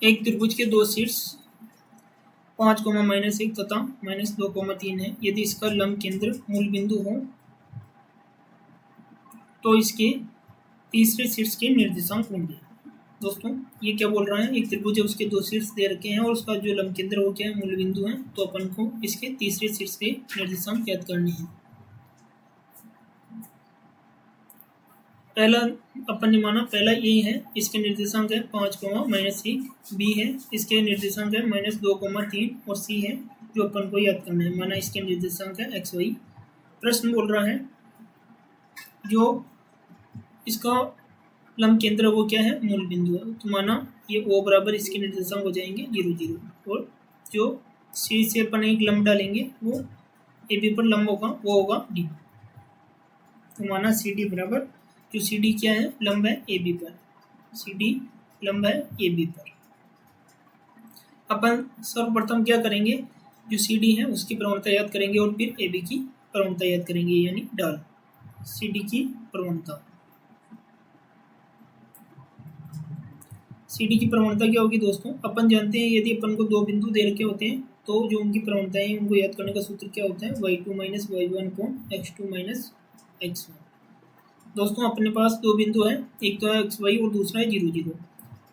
एक त्रिभुज के दो शीर्ष 5, -1 तथा -2, 3 है। यदि इसका लंब केंद्र मूल बिंदु हो तो इसके तीसरे शीर्ष के निर्देशांक होंगे। दोस्तों ये क्या बोल रहा है, एक त्रिभुज है, उसके दो शीर्ष दे रखे हैं और उसका जो लंब केंद्र वो क्या है, मूल बिंदु है। तो अपन को इसके तीसरे शीर्ष के निर्देशांक ज्ञात करने हैं। पहला अपन ने माना, पहला ए है, इसके निर्देशांक है 5, -1, बी है, इसके निर्देशांक है -2, 3 और सी है जो अपन को याद करना है। माना इसके निर्देशांक है XY। प्रश्न बोल रहा है जो इसका लंब केंद्र वो क्या है, मूल बिंदु है। तो माना ये O बराबर इसके निर्देशांक हो जाएंगे 0, 0 और जो सी से अपन एक लंब डालेंगे वो AB पर लंब होगा, वो होगा D। तो माना CD बराबर, जो CD क्या है, लंब है AB पर, CD लंब है AB पर। अपन सर्वप्रथम क्या करेंगे, जो CD है उसकी प्रवणता याद करेंगे और फिर AB की प्रवणता याद करेंगे, यानी डाल CD की प्रवणता। CD की प्रवणता क्या होगी दोस्तों, अपन जानते हैं यदि अपन को दो बिंदु दे रखे होते हैं तो जो उनकी प्रवणताएं हैं उनको याद करने का सूत्र क्या होता है, y2 - y1 x2 - x1। दोस्तों अपने पास दो बिंदु है, एक तो है xy और दूसरा है 0, 0।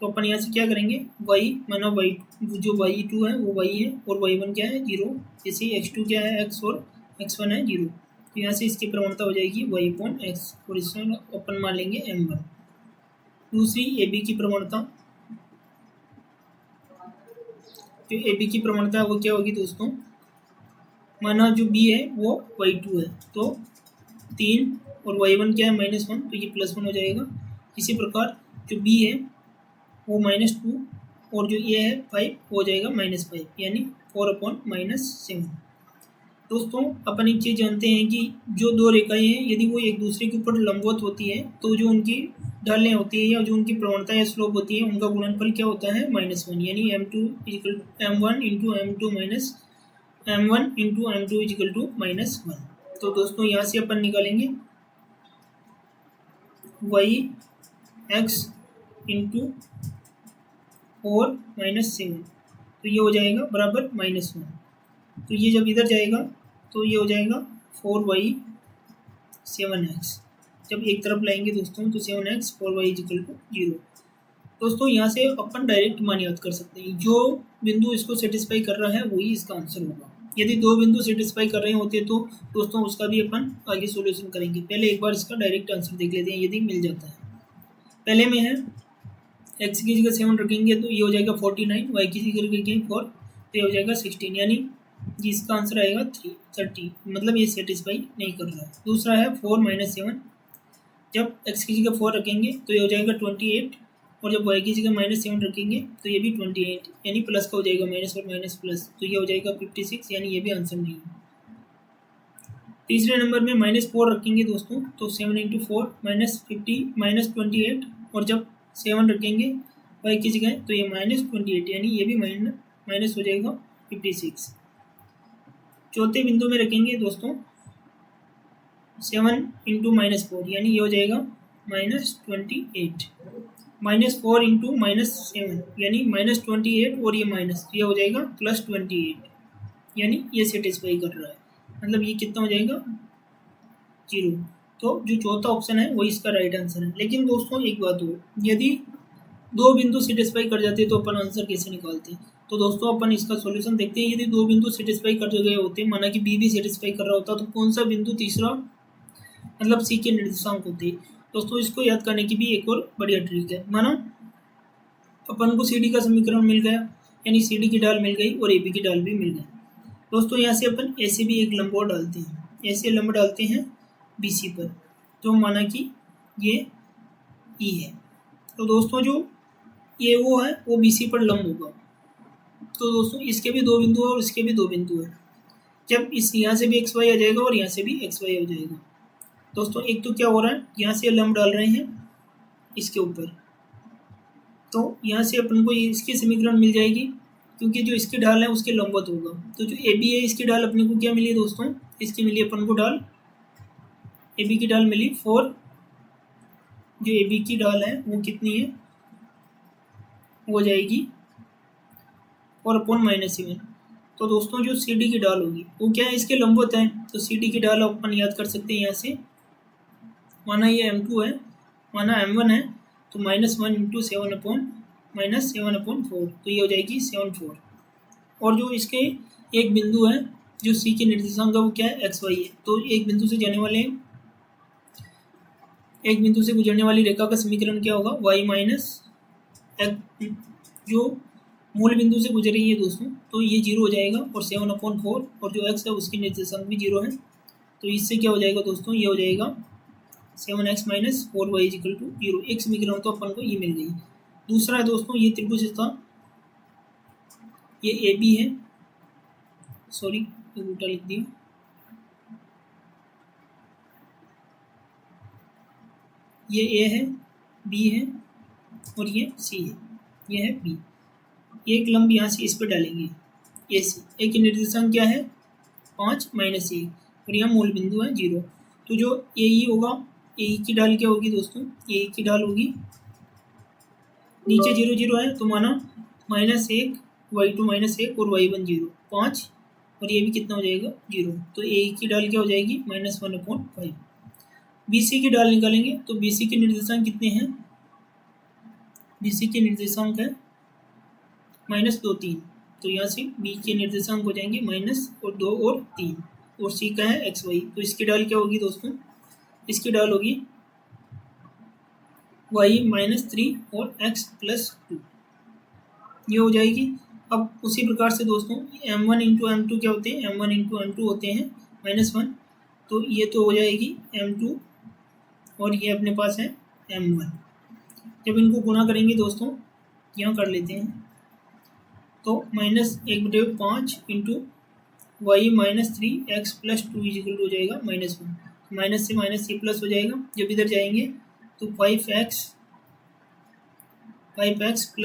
तो अपन यहाँ से क्या करेंगे, y माना y, जो y2 है वो y है और y1 क्या है 0, जैसे ही x2 क्या है x और x1 है 0। तो यहाँ से इसकी प्रवणता हो जाएगी y/x और इसमें अपन मान लेंगे m1। दूसरी AB की प्रवणता, जो AB की प्रवणता वो क्या होगी दोस्तों, माना जो B है वो y2 है तो 3 और y1 क्या है -1, तो ये +1 हो जाएगा। इसी प्रकार जो B है वो -2 और जो A है 5 हो जाएगा -5, यानी 4/-7। दोस्तों अपन एक चीज़ जानते हैं कि जो दो रेखाएं हैं यदि वो एक दूसरे के ऊपर लंबवत होती है तो जो उनकी ढालें होती है या जो उनकी प्रवणता या स्लोप होती है उनका गुणनफल क्या होता है, -1, यानी m1 into m2 equal to -1। तो दोस्तों यहाँ से अपन निकालेंगे y(x) इंटू 4 - 7, तो ये हो जाएगा बराबर -1। तो ये जब इधर जाएगा तो ये हो जाएगा 4y(7x)। जब एक तरफ लाएंगे दोस्तों तो 7x 4y इक्वल टू 0। दोस्तों यहाँ से अपन डायरेक्ट मान याद कर सकते हैं, जो बिंदु इसको सेटिस्फाई कर रहा है वही इसका आंसर होगा। यदि दो बिंदु सेटिस्फाई कर रहे होते तो दोस्तों उसका भी अपन आगे सॉल्यूशन करेंगे। पहले एक बार इसका डायरेक्ट आंसर देख लेते हैं यदि मिल जाता है। पहले में है x की जगह 7 रखेंगे तो ये हो जाएगा 49, y की जगह रखेंगे 4 तो ये हो जाएगा 16, यानी जिसका आंसर आएगा 30, मतलब ये सेटिस्फाई नहीं कर रहा है। दूसरा है 4 - 7, जब x की जगह 4 रखेंगे तो ये हो जाएगा 28 और जब y की जगह -7 रखेंगे तो ये भी 28, यानी प्लस का हो जाएगा, माइनस और माइनस प्लस, तो ये हो जाएगा 56, यानी ये भी आंसर नहीं है। तीसरे नंबर में -4 रखेंगे दोस्तों तो 7 × 4 -28 और जब 7 रखेंगे y की जगह तो ये -28, यानी ये भी माइनस हो जाएगा 56। चौथे बिंदु में रखेंगे दोस्तों 7 × -4, यानी ये हो जाएगा -28, -4 × -7 यानी -28 और ये माइनस, तो ये हो जाएगा +28, यानी ये सेटिस्फाई कर रहा है, मतलब ये कितना हो जाएगा 0। तो जो चौथा ऑप्शन है वही इसका राइट आंसर है। लेकिन दोस्तों एक बात हो, यदि दो बिंदु सेटिस्फाई कर जाते तो अपन आंसर कैसे निकालते हैं। तो दोस्तों अपन इसका सॉल्यूशन देखते हैं। यदि दो बिंदु सेटिस्फाई कर गए होते, माना कि बी भी सेटिस्फाई कर रहा होता, तो कौन सा बिंदु तीसरा मतलब सी के निर्देशांक होते। दोस्तों इसको याद करने की भी एक और बढ़िया ट्रिक है। माना अपन को सी डी का समीकरण मिल गया, यानी सी डी की ढाल मिल गई और ए बी की ढाल भी मिल गई। दोस्तों यहाँ से अपन ऐसे भी एक लंब और डालते हैं, ऐसे लंब डालते हैं बी सी पर, तो माना कि ये ई है, तो दोस्तों जो ये वो है वो बी सी पर लंब होगा। तो दोस्तों इसके भी दो बिंदु है और इसके भी दो बिंदु है। जब इस यहाँ से भी एक्स वाई आ जाएगा और यहाँ से भी एक्स वाई हो जाएगा। दोस्तों एक तो क्या हो रहा है, यहाँ से लंब डाल रहे हैं इसके ऊपर, तो यहाँ से अपन को इसकी समीकरण मिल जाएगी, क्योंकि जो इसकी ढाल है उसके लंबवत होगा। तो जो ए बी है इसकी ढाल अपने को क्या मिली दोस्तों, इसकी मिली अपन को ढाल, ए बी की ढाल मिली 4। जो ए बी की ढाल है वो कितनी है, हो जाएगी और अपॉन -7। तो दोस्तों जो सी डी की ढाल होगी वो क्या है, इसके लंबवत है, तो सी डी की ढाल अपन याद कर सकते हैं यहाँ से। माना ये M2 है, माना M1 है, तो -1 इंटू 7/-7/4, तो ये हो जाएगी 7/4। और जो इसके एक बिंदु है जो सी के निर्देशांक का वो क्या है, XY है, तो एक बिंदु से गुजरने वाली रेखा का समीकरण क्या होगा, y माइनस x, जो मूल बिंदु से गुजर रही है दोस्तों, तो ये 0 हो जाएगा, और 7/4, और जो x है उसकी निर्देशांक भी 0 है, तो इससे क्या हो जाएगा दोस्तों, ये हो जाएगा 7x - 4y = 0। एक समीकरण तो अपन को ये मिल गई। दूसरा है दोस्तों ये त्रिभुज था, ये AB है, सॉरी उल्टा लिख दिया, ये A है, B है, और ये C है, ये है B। एक लंब यहाँ से इस पर डालेंगे, AC। A की निर्देशांक क्या है, 5 - 1, और यहाँ मूल बिंदु है 0। तो जो AE होगा, AE की ढाल क्या होगी दोस्तों, AE की ढाल होगी, नीचे 0 0 है, तो माना -1, y2 -1 और y1 0, 5, और ये भी कितना हो जाएगा 0। तो AE की ढाल क्या हो जाएगी, -1/5। BC की ढाल निकालेंगे, तो BC के निर्देशांक कितने हैं, BC के निर्देशांक है -2 3, तो यहाँ से B के निर्देशांक हो जाएंगे -2 और 3, और C का है XY। तो इसकी ढाल क्या होगी दोस्तों, इसकी ढाल होगी y -3 और x + 2, ये हो जाएगी। अब उसी प्रकार से दोस्तों M1 × M2 क्या होते हैं, M1 × M2 होते हैं -1, तो ये तो हो जाएगी M2, और ये अपने पास है M1। जब इनको गुणा करेंगे दोस्तों, यहाँ कर लेते हैं, तो -1/5 × y -3 x + 2 = हो जाएगा -1, माइनस से माइनस ये प्लस हो जाएगा। जब इधर जाएंगे तो 5x + 10 =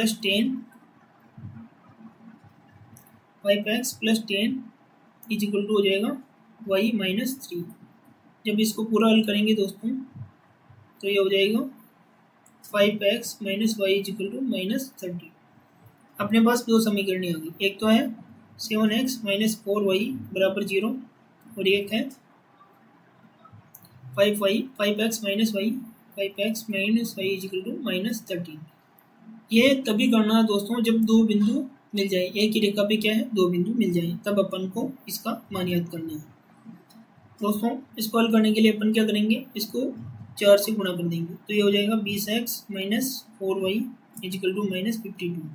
हो जाएगा y -3। जब इसको पूरा हल करेंगे दोस्तों, तो ये हो जाएगा 5x - y = -30। अपने पास दो समीकरण आ गई, एक तो है 7x - 4y = 0, और एक है 5x - y = -13। ये तभी करना है दोस्तों जब दो बिंदु मिल जाए, एक ही रेखा पे क्या है, दो बिंदु मिल जाए, तब अपन को इसका मान याद करना है दोस्तों। इसको हल करने के लिए अपन क्या करेंगे, इसको 4 से गुणा कर देंगे, तो ये हो जाएगा 20x - 4y = -52।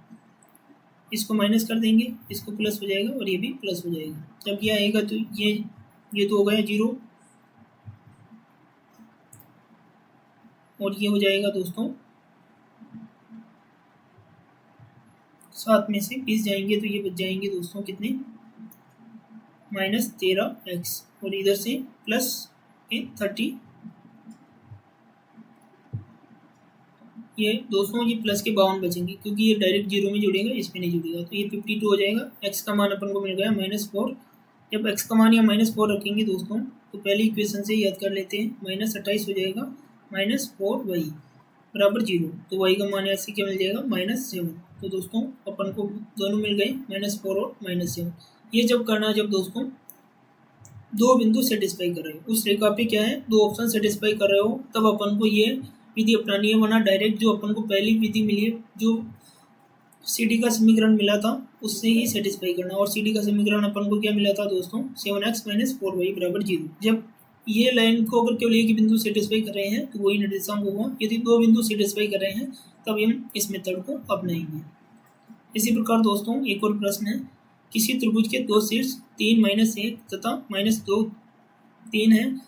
इसको माइनस कर देंगे, इसको प्लस हो जाएगा, और ये भी प्लस हो जाएगा। जब ये आएगा तो ये तो हो गया 0, और ये हो जाएगा दोस्तों 7 में से 20 जाएंगे, तो ये बच जाएंगे दोस्तों कितने, -13x, और इधर से प्लस 30। ये दोस्तों ये प्लस के 52 बचेंगे, क्योंकि ये डायरेक्ट 0 में जुड़ेगा, इसमें नहीं जुड़ेगा, तो ये 52 हो जाएगा। x का मान अपन को मिल गया -4। जब x का मान या -4 रखेंगे दोस्तों, तो पहली इक्वेशन से याद कर लेते हैं, -28 हो जाएगा, -4y = 0, तो y का मान यहाँ से क्या मिल जाएगा, -7। तो दोस्तों अपन को दोनों मिल गए, -4 और -7। ये जब करना, जब दोस्तों दो बिंदु सेटिस्फाई कर रहे हो, उस रेखा पे क्या है, दो ऑप्शन सेटिस्फाई कर रहे हो, तब अपन को ये विधि अपनानी है। वरना डायरेक्ट जो अपन को पहली विधि मिली है, जो सी डी का समीकरण मिला था, उससे ही सेटिस्फाई करना। और सी डी का समीकरण अपन को क्या मिला था दोस्तों, 7x - 4y = 0। जब ये लाइन को अगर केवल एक ही बिंदु सेटिस्फाई कर रहे हैं, तो वही निर्देशांक होगा। यदि दो बिंदु सेटिस्फाई कर रहे हैं, तब हम इस मेथड को अपनाएंगे। इसी प्रकार दोस्तों एक और प्रश्न है, किसी त्रिभुज के दो शीर्ष 3 - 1 तथा -2 3 है,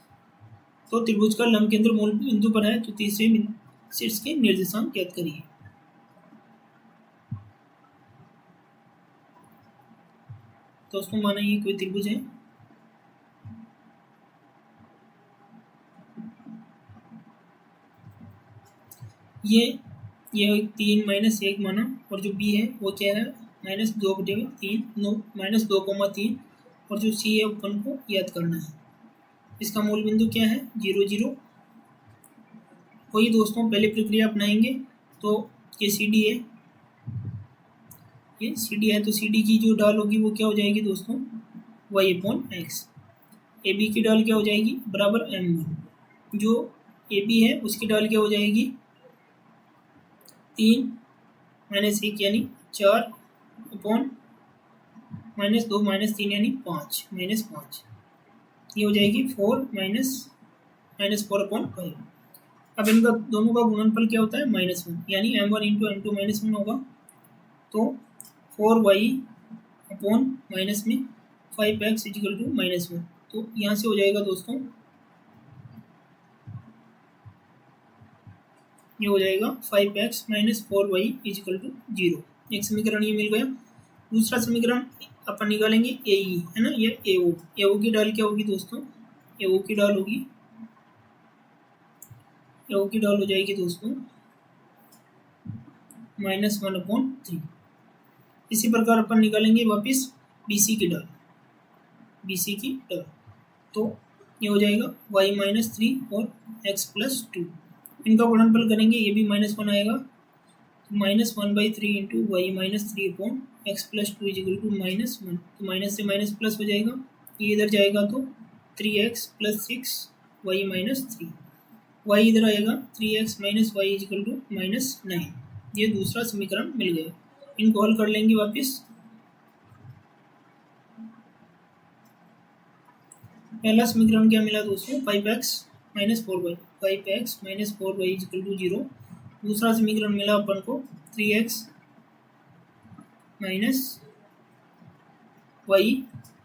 तो त्रिभुज का लंब केंद्र मूल बिंदु पर है, तो तीसरे शीर्ष के निर्देशांक ज्ञात करिए। दोस्तों माना ये कोई त्रिभुज है, ये 3 - 1 माना, और जो बी है वो क्या है, -2/3 -2,3, और जो सी है अपन को याद करना है। इसका मूल बिंदु क्या है, 0 0। वही दोस्तों पहले प्रक्रिया अपनाएंगे, तो ये सी डी है, ये सी डी है, तो सी डी की जो ढाल होगी वो क्या हो जाएगी दोस्तों, Y upon X. A B की ढाल क्या हो जाएगी, बराबर m1। जो ए बी है उसकी ढाल क्या हो जाएगी, 3 - 1 यानी 4 अपॉन -2 - 3 यानी 5 -5, ये हो जाएगी 4 -4 अपॉन 5। अब इनका दोनों का गुणनफल क्या होता है, -1, यानी m1 इंटू m2 -1 होगा। तो 4y अपॉन माइनस में 5x इजिकल टू -1। तो यहाँ से हो जाएगा दोस्तों, ये हो जाएगा 5x - 4y इजिकल टू 0। एक समीकरण ये मिल गया। दूसरा समीकरण अपन निकालेंगे ए ई, है ना, ये ए ओ की ढाल क्या होगी दोस्तों, ए ओ की ढाल होगी, ए ओ की ढाल हो जाएगी दोस्तों -1 अपॉन 3। इसी प्रकार अपन निकालेंगे वापस बी सी की ढाल, बी सी की ढाल। तो ये हो जाएगा y-3 और x+2। इनका गुणनफल करेंगे, ये भी -1 आएगा, तो -1/3 into y-3 upon x+2 is equal to -1। तो माइनस से माइनस प्लस हो जाएगा, ये इधर जाएगा तो 3x + 6y-3, y इधर आएगा 3x - y इजिकल टू -9। ये दूसरा समीकरण मिल गया। इनको हल कर लेंगे वापस। पहला समीकरण क्या मिला दोस्तों, 5x - 4y, 5x - 4y is equal to 0। दूसरा समीकरण मिला अपन को 3x - y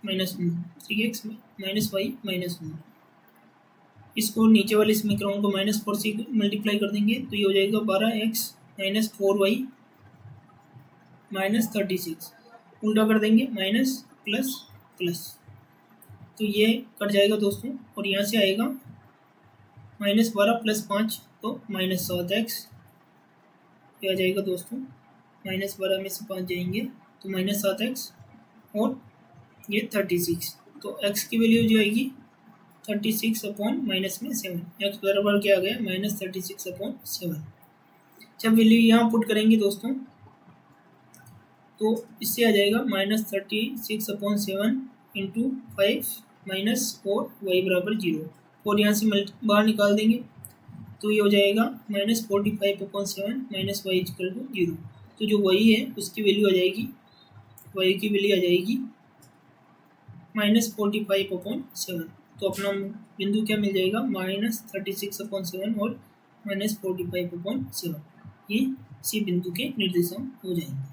-1, 3x - y -1। इसको नीचे वाले समीकरण को -4 से मल्टीप्लाई कर देंगे, तो ये हो जाएगा 12x - 4y -36। उल्टा कर देंगे, माइनस प्लस प्लस, तो ये कट जाएगा दोस्तों। और यहाँ से आएगा -12 + 5, तो -7x, ये आ जाएगा दोस्तों। -12 में से 5 जाएंगे तो -7x, और ये 36। तो x की वैल्यू जो आएगी 36 अपॉन -7। x बराबर क्या आ गया, -36 अपॉन 7। जब वैल्यू यहाँ पुट करेंगे दोस्तों, तो इससे आ जाएगा -36 अपॉन 7 इंटू 5 -4 y बराबर 0। और यहाँ से बाहर निकाल देंगे, तो ये हो जाएगा -45 अपॉन 7 -y इक्वल टू 0। तो जो y है उसकी वैल्यू आ जाएगी, y की वैल्यू आ जाएगी -45 अपॉन 7। तो अपना बिंदु क्या मिल जाएगा, -36 अपॉन 7 और -45 अपॉन 7। ये सी बिंदु के निर्देशांक हो जाएंगे।